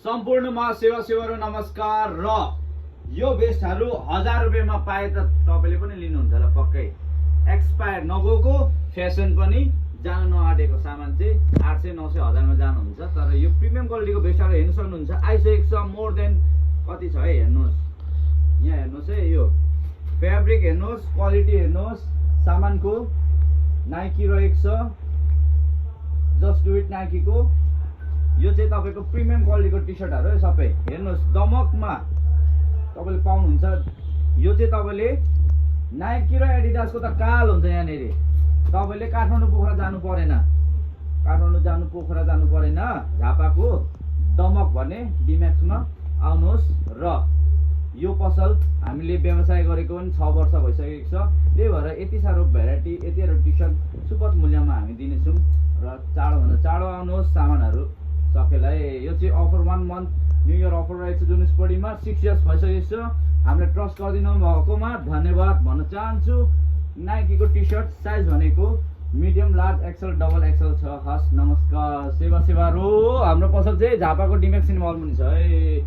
सम्पूर्णमा सेवासेवाहरू नमस्कार। र यो भेस्टहरू 1000 रुपियाँमा पाए त तपाईँले पनि लिनुहुन्छ होला पक्कै। एक्सपायर नगएको फेसन पनि जान नआँटेको सामान चाहिँ 800 900 1000 मा जानुहुन्छ। तर यो प्रिमियम क्वालिटीको भेस्टहरू हेर्न सक्नुहुन्छ। आइसकेको छ मोर देन कति छ है हेर्नुहोस्। यहाँ हेर्नुहोस् है, यो फेब्रिक हेर्नुहोस्, क्वालिटी हेर्नुहोस्, सामानको नाइकी रहेको छ, जस्ट डु इट नाइकीको। यो चाहिँ तपाईँको प्रिमियम क्वालिटीको टी सर्टहरू है सबै हेर्नुहोस्। दमकमा तपाईँले पाउनुहुन्छ। यो चाहिँ तपाईँले नाइकी र एडिडासको त काल हुन्छ। यहाँनिर तपाईँले काठमाडौँ पोखरा जानु परेन, झापाको दमक भने डिम्याक्समा आउनुहोस्। र यो पसल हामीले व्यवसाय गरेको पनि 6 वर्ष भइसकेको छ। त्यही भएर यति साह्रो भेराइटी, यति साह्रो टी सर्ट सुपथ मूल्यमा हामी दिनेछौँ। र चाँडोभन्दा चाँडो आउनुहोस्, सामानहरू सकेला है। यो चाहिँ offer 1 month new year offer रहेको छ। जुन स्पोर्टीमा 6 इयर्स भइसकेको छ। हामीलाई ट्रस्ट गरिदिनु भएकोमा धन्यवाद भन्न चाहन्छु। नाइकीको टी सर्ट साइज भनेको medium, large, XL, double XL छ। हस् नमस्कार। सेवाहरू हाम्रो पसल चाहिँ झापाको डिम्याक्स मल पनि छ है।